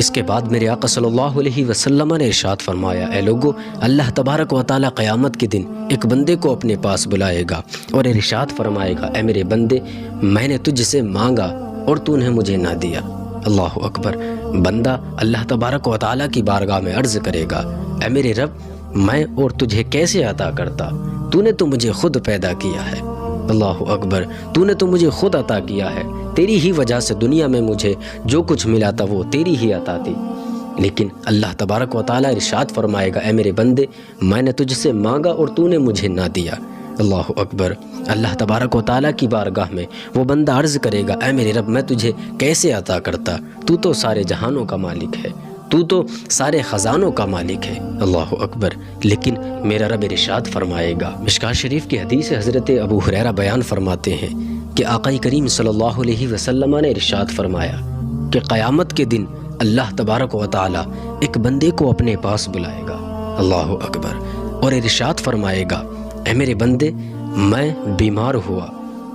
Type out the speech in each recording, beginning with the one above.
اس کے بعد میرے آقا صلی اللہ علیہ وسلم نے ارشاد فرمایا، اے لوگو، اللہ تبارک و تعالیٰ قیامت کے دن ایک بندے کو اپنے پاس بلائے گا اور ارشاد فرمائے گا، اے میرے بندے، میں نے تجھ سے مانگا اور تو نے مجھے نہ دیا۔ اللہ اکبر۔ بندہ اللہ تبارک و تعالیٰ کی بارگاہ میں عرض کرے گا، اے میرے رب، میں اور تجھے کیسے عطا کرتا؟ تو نے تو مجھے خود پیدا کیا ہے۔ اللہ اکبر۔ تو نے تو مجھے خود عطا کیا ہے، تیری ہی وجہ سے دنیا میں مجھے جو کچھ ملا تھا وہ تیری ہی عطا تھی۔ لیکن اللہ تبارک و تعالیٰ ارشاد فرمائے گا، اے میرے بندے، میں نے تجھ سے مانگا اور تو نے مجھے نہ دیا۔ اللہ اکبر۔ اللہ تبارک و تعالیٰ کی بارگاہ میں وہ بندہ عرض کرے گا، اے میرے رب، میں تجھے کیسے عطا کرتا؟ تو تو سارے جہانوں کا مالک ہے، تو تو سارے خزانوں کا مالک ہے۔ اللہ اکبر۔ لیکن میرا رب ارشاد فرمائے گا، مشکوٰۃ شریف کی حدیث حضرت ابو ہریرہ بیان فرماتے ہیں کہ آقا کریم صلی اللہ علیہ وسلم نے ارشاد فرمایا کہ قیامت کے دن اللہ تبارک و تعالیٰ ایک بندے کو اپنے پاس بلائے گا۔ اللہ اکبر۔ اور ارشاد فرمائے گا، اے میرے بندے، میں بیمار ہوا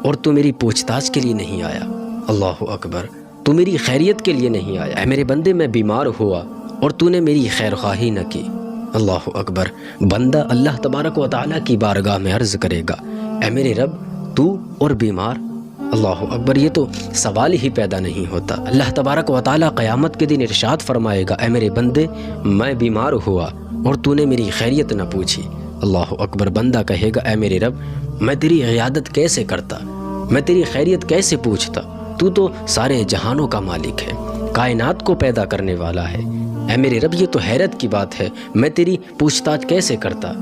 اور تو میری پوچھ تاچھ کے لیے نہیں آیا۔ اللہ اکبر۔ تو میری خیریت کے لیے نہیں آیا۔ اے میرے بندے، میں بیمار ہوا اور تو نے میری خیر خواہی نہ کی۔ اللہ اکبر۔ بندہ اللہ تبارک و تعالیٰ کی بارگاہ میں عرض کرے گا، اے میرے رب، تو اور بیمار؟ اللہ اکبر۔ یہ تو سوال ہی پیدا نہیں ہوتا۔ اللہ تبارک و تعالیٰ قیامت کے دن ارشاد فرمائے گا، اے میرے بندے، میں بیمار ہوا اور تو نے میری خیریت نہ پوچھی۔ اللہ اکبر۔ بندہ کہے گا، اے میرے رب، میں تیری عیادت کیسے کرتا؟ میں تیری خیریت کیسے پوچھتا؟ تو سارے جہانوں کا مالک ہے، کائنات کو پیدا کرنے والا ہے۔ اے میرے رب، یہ تو حیرت کی بات ہے، میں تیری پوچھ تاچھ کیسے کرتا؟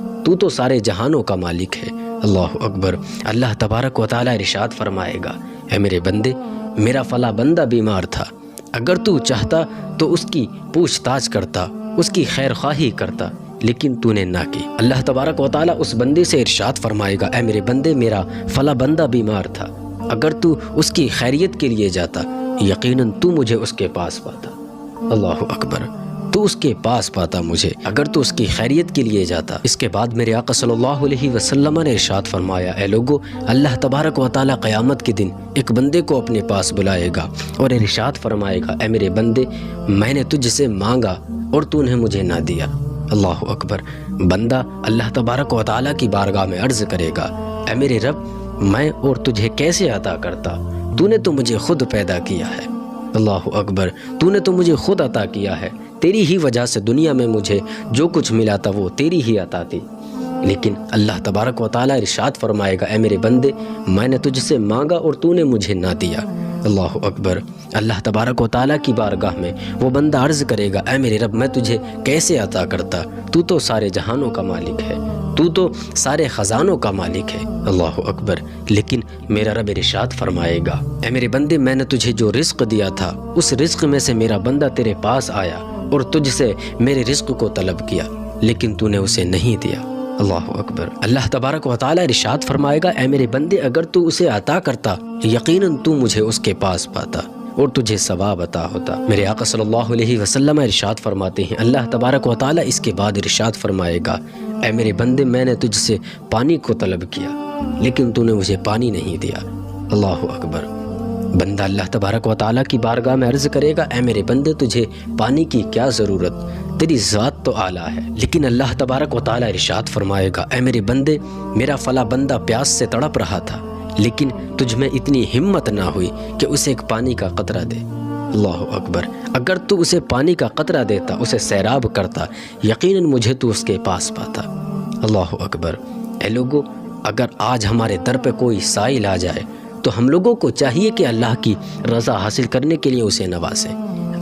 تو سارے جہانوں کا مالک ہے۔ اللہ اکبر۔ اللہ تبارک و تعالیٰ ارشاد فرمائے گا، اے میرے بندے، میرا فلاں بندہ بیمار تھا، اگر تو چاہتا تو اس کی پوچھ تاچھ کرتا، اس کی خیر خواہی کرتا، لیکن تو نے نہ کی۔ اللہ تبارک و تعالیٰ اس بندے سے ارشاد فرمائے گا، اے میرے بندے، میرا فلاں بندہ بیمار تھا، اگر تو اس کی خیریت کے لیے جاتا، یقیناً تو مجھے اس کے پاس پاتا۔ اللہ اکبر۔ تو اس کے پاس پاتا مجھے، اگر تو اس کی خیریت کے لیے جاتا۔ اس کے بعد میرے آقا صلی اللہ علیہ وسلم نے ارشاد فرمایا، اے لوگو، اللہ تبارک و تعالیٰ قیامت کے دن ایک بندے کو اپنے پاس بلائے گا اور ارشاد فرمائے گا، اے میرے بندے، میں نے تجھ سے مانگا اور تو نے مجھے نہ دیا۔ اللہ اکبر۔ بندہ اللہ تبارک و تعالیٰ کی بارگاہ میں عرض کرے گا، اے میرے رب، میں اور تجھے کیسے عطا کرتا؟ تو نے تو مجھے خود پیدا کیا ہے۔ اللہ اکبر۔ تو نے تو مجھے خود عطا کیا ہے، تیری ہی وجہ سے دنیا میں مجھے جو کچھ ملا تھا وہ تیری ہی عطا تھی۔ لیکن اللہ تبارک و تعالیٰ ارشاد فرمائے گا، اے میرے بندے، میں نے تجھ سے مانگا اور تو نے مجھے نہ دیا۔ اللہ اکبر۔ اللہ تبارک و تعالیٰ کی بارگاہ میں وہ بندہ عرض کرے گا، اے میرے رب، میں تجھے کیسے عطا کرتا؟ تو سارے جہانوں کا مالک ہے، تو سارے خزانوں کا مالک ہے۔ اللہ اکبر۔ لیکن میرا رب ارشاد فرمائے گا، اے میرے بندے، میں نے تجھے جو رزق دیا تھا، اس رزق میں سے میرا بندہ تیرے پاس آیا اور تجھ سے میرے رزق کو طلب کیا، لیکن تو نے اسے نہیں دیا۔ اللہ اکبر۔ اللہ تبارک و تعالیٰ ارشاد فرمائے گا، اے میرے بندے، اگر تو اسے عطا کرتا، یقیناً تو مجھے اس کے پاس پاتا اور تجھے ثواب عطا ہوتا۔ میرے آقا صلی اللہ علیہ وسلم ارشاد فرماتے ہیں، اللہ تبارک و تعالیٰ اس کے بعد ارشاد فرمائے گا، اے میرے بندے، میں نے تجھ سے پانی کو طلب کیا، لیکن تو نے مجھے پانی نہیں دیا۔ اللہ اکبر۔ بندہ اللہ تبارک و تعالیٰ کی بارگاہ میں عرض کرے گا، اے میرے بندے، تجھے پانی کی کیا ضرورت؟ تیری ذات تو اعلیٰ ہے۔ لیکن اللہ تبارک و تعالیٰ ارشاد فرمائے گا، اے میرے بندے، میرا فلاں بندہ پیاس سے تڑپ رہا تھا، لیکن تجھ میں اتنی ہمت نہ ہوئی کہ اسے ایک پانی کا قطرہ دے۔ اللہ اکبر۔ اگر تو اسے پانی کا قطرہ دیتا، اسے سیراب کرتا، یقیناً مجھے تو اس کے پاس پاتا۔ اللہ اکبر۔ اے لوگو، اگر آج ہمارے در پہ کوئی سائل آ جائے تو ہم لوگوں کو چاہیے کہ اللہ کی رضا حاصل کرنے کے لیے اسے نوازیں۔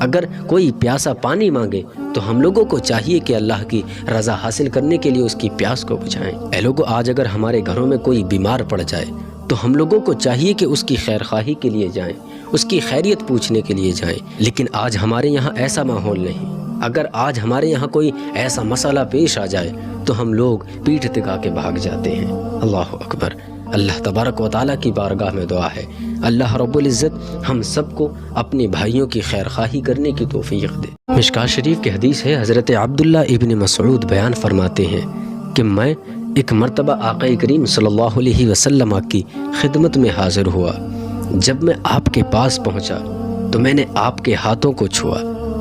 اگر کوئی پیاسا پانی مانگے تو ہم لوگوں کو چاہیے کہ اللہ کی رضا حاصل کرنے کے لیے اس کی پیاس کو بجھائیں۔ اے لوگو، آج اگر ہمارے گھروں میں کوئی بیمار پڑ جائے تو ہم لوگوں کو چاہیے کہ اس کی خیر خواہی کے لیے جائیں، اس کی خیریت پوچھنے کے لیے جائیں۔ لیکن آج ہمارے یہاں ایسا ماحول نہیں۔ اگر آج ہمارے یہاں کوئی ایسا مسئلہ پیش آ جائے تو ہم لوگ پیٹھ دکھا کے بھاگ جاتے ہیں۔ اللہ اکبر۔ اللہ تبارک و تعالیٰ کی بارگاہ میں دعا ہے، اللہ رب العزت ہم سب کو اپنے بھائیوں کی خیر خواہی کرنے کی توفیق دے۔ مشکوٰۃ شریف کی حدیث ہے، حضرت عبداللہ ابن مسعود بیان فرماتے ہیں کہ میں ایک مرتبہ آقا کریم صلی اللہ علیہ وسلم کی خدمت میں حاضر ہوا۔ جب میں آپ کے پاس پہنچا تو میں نے آپ کے ہاتھوں کو چھوا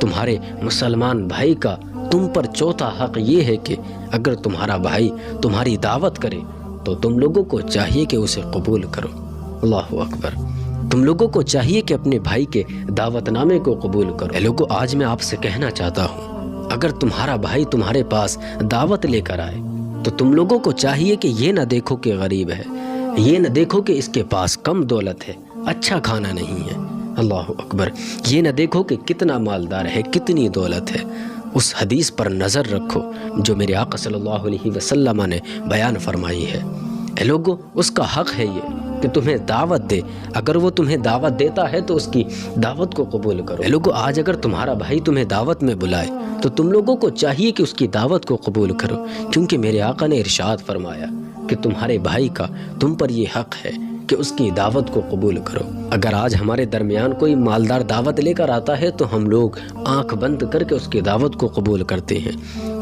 تمہارے مسلمان بھائی کا تم پر چوتھا حق یہ ہے کہ اگر تمہارا بھائی تمہاری دعوت کرے تو تم لوگوں کو چاہیے کہ اسے قبول کرو۔ اللہ اکبر۔ تم لوگوں کو چاہیے کہ اپنے بھائی کے دعوت نامے کو قبول کرو۔ اے لوگو آج میں آپ سے کہنا چاہتا ہوں اگر تمہارا بھائی تمہارے پاس دعوت لے کر آئے تو تم لوگوں کو چاہیے کہ یہ نہ دیکھو کہ غریب ہے، یہ نہ دیکھو کہ اس کے پاس کم دولت ہے، اچھا کھانا نہیں ہے، اللہ اکبر، یہ نہ دیکھو کہ کتنا مالدار ہے، کتنی دولت ہے۔ اس حدیث پر نظر رکھو جو میرے آقا صلی اللہ علیہ وسلم نے بیان فرمائی ہے۔ اے لوگو اس کا حق ہے یہ کہ تمہیں دعوت دے، اگر وہ تمہیں دعوت دیتا ہے تو اس کی دعوت کو قبول کرو۔ اے لوگو آج اگر تمہارا بھائی تمہیں دعوت میں بلائے تو تم لوگوں کو چاہیے کہ اس کی دعوت کو قبول کرو، کیونکہ میرے آقا نے ارشاد فرمایا کہ تمہارے بھائی کا تم پر یہ حق ہے کہ اس کی دعوت کو قبول کرو۔ اگر آج ہمارے درمیان کوئی مالدار دعوت لے کر آتا ہے تو ہم لوگ آنکھ بند کر کے اس کی دعوت کو قبول کرتے ہیں،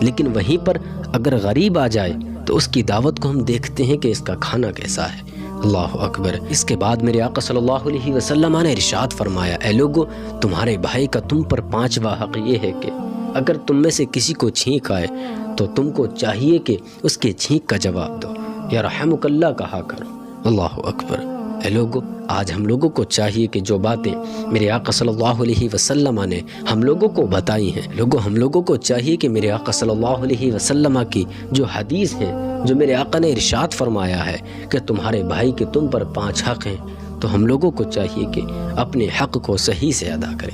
لیکن وہیں پر اگر غریب آ جائے تو اس کی دعوت کو ہم دیکھتے ہیں کہ اس کا کھانا کیسا ہے۔ اللہ اکبر۔ اس کے بعد میرے آقا صلی اللہ علیہ وسلم نے ارشاد فرمایا اے لوگو تمہارے بھائی کا تم پر پانچواں حق یہ ہے کہ اگر تم میں سے کسی کو چھینک آئے تو تم کو چاہیے کہ اس کے چھینک کا جواب دو، یا رحمک اللہ کہا کرو۔ اللہ اکبر۔ اے لوگو آج ہم لوگوں کو چاہیے کہ جو باتیں میرے آقا صلی اللہ علیہ وسلم نے ہم لوگوں کو بتائی ہیں، ہم لوگوں کو چاہیے کہ میرے آقا صلی اللہ علیہ وسلم کی جو حدیث ہیں، جو میرے آقا نے ارشاد فرمایا ہے کہ تمہارے بھائی کے تم پر 5 حق ہیں، تو ہم لوگوں کو چاہیے کہ اپنے حق کو صحیح سے ادا کریں۔